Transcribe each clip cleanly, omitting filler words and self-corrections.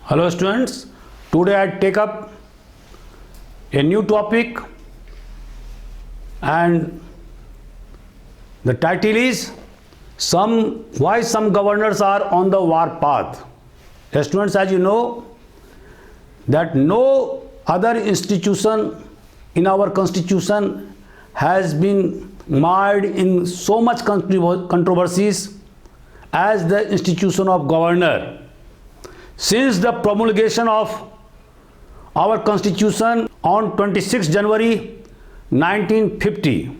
Hello students, today I take up a new topic and the title is Why some governors are on the war path. Students, as you know that no other institution in our constitution has been mired in so much controversies as the institution of governor. Since the promulgation of our constitution on 26 January 1950.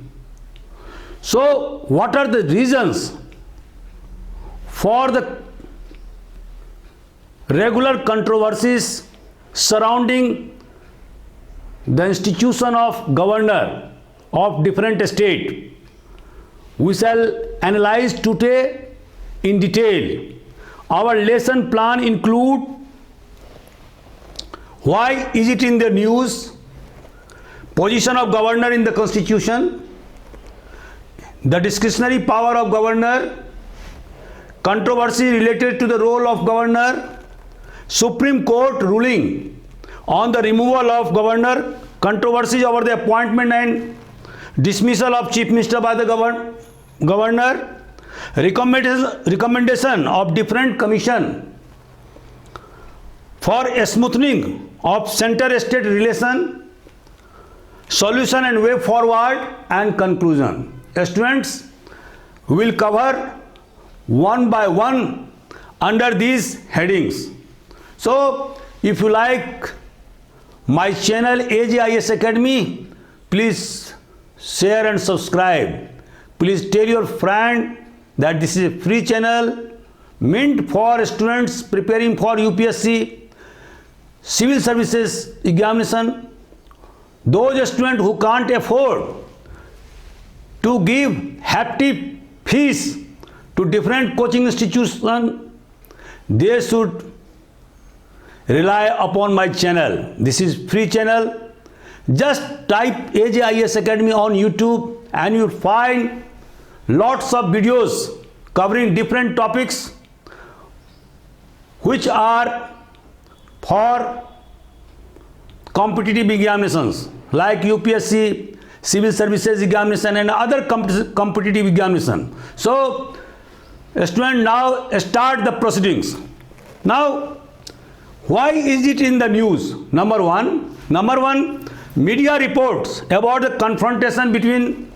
So what are the reasons for the regular controversies surrounding the institution of governor of different state? We shall analyze today in detail. Our lesson plan include why is it in the news, position of governor in the constitution, the discretionary power of governor, controversy related to the role of governor, Supreme Court ruling on the removal of governor, controversies over the appointment and dismissal of chief minister by the governor, recommendation of different commission for smoothing of center-state relation, solution and way forward, and conclusion. Students, we will cover one by one under these headings. So, if you like my channel AJIS Academy, please share and subscribe. Please tell your friend that this is a free channel meant for students preparing for UPSC, civil services examination, those students who can't afford to give hefty fees to different coaching institutions, they should rely upon my channel. This is free channel. Just type AJIS Academy on YouTube and you'll find lots of videos covering different topics which are for competitive examinations like UPSC, civil services examination and other competitive examination. So, student, now start the proceedings. Now, why is it in the news? Number one, media reports about the confrontation between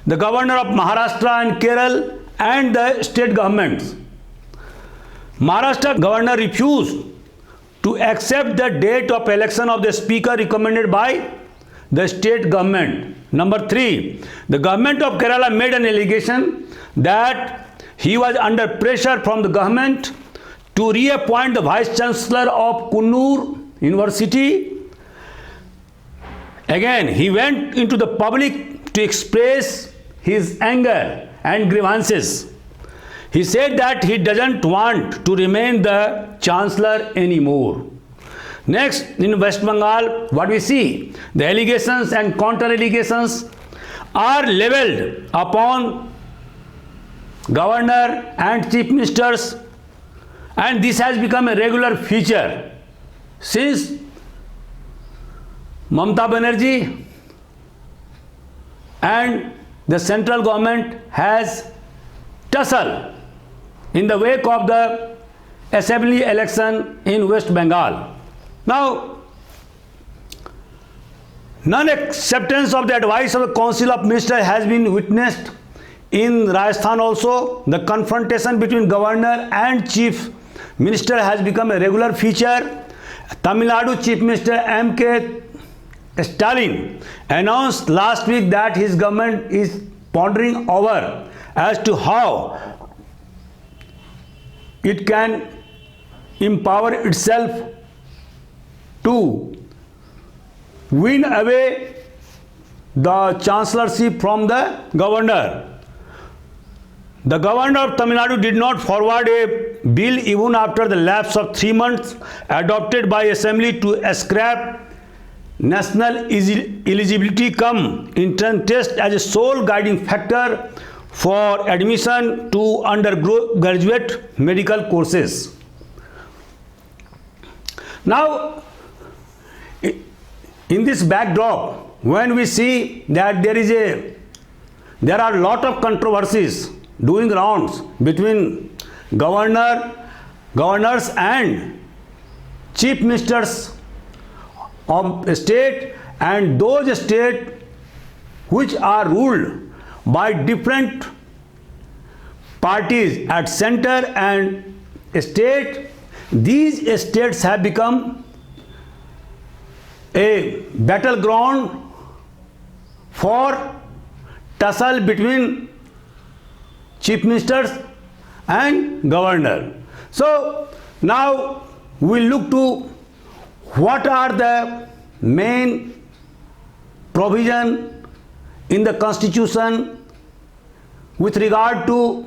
the governor of Maharashtra and Kerala and the state governments. Maharashtra governor refused to accept the date of election of the speaker recommended by the state government. Number three, the government of Kerala made an allegation that he was under pressure from the government to reappoint the vice chancellor of Kannur University. Again, he went into the public to express his anger and grievances. He said that he doesn't want to remain the chancellor anymore. Next, in West Bengal, what we see? The allegations and counter-allegations are leveled upon governor and chief ministers, and this has become a regular feature since Mamata Banerjee and the central government has tussled in the wake of the assembly election in West Bengal. Now, non-acceptance of the advice of the Council of Ministers has been witnessed in Rajasthan also. The confrontation between governor and chief minister has become a regular feature. Tamil Nadu Chief Minister M.K. Stalin announced last week that his government is pondering over as to how it can empower itself to win away the chancellorship from the governor. The governor of Tamil Nadu did not forward a bill even after the lapse of 3 months adopted by assembly to scrap national eligibility cum entrance test as a sole guiding factor for admission to undergraduate medical courses. Now, in this backdrop, when we see that there are a lot of controversies doing rounds between governors and chief ministers of state, and those states which are ruled by different parties at center and state, these states have become a battleground for tussle between chief ministers and governor. So now we look to what are the main provision in the constitution with regard to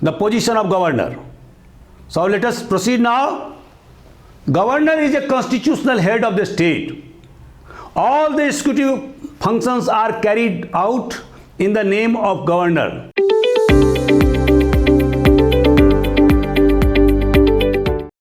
the position of governor. So let us proceed now. Governor is a constitutional head of the state. All the executive functions are carried out in the name of governor.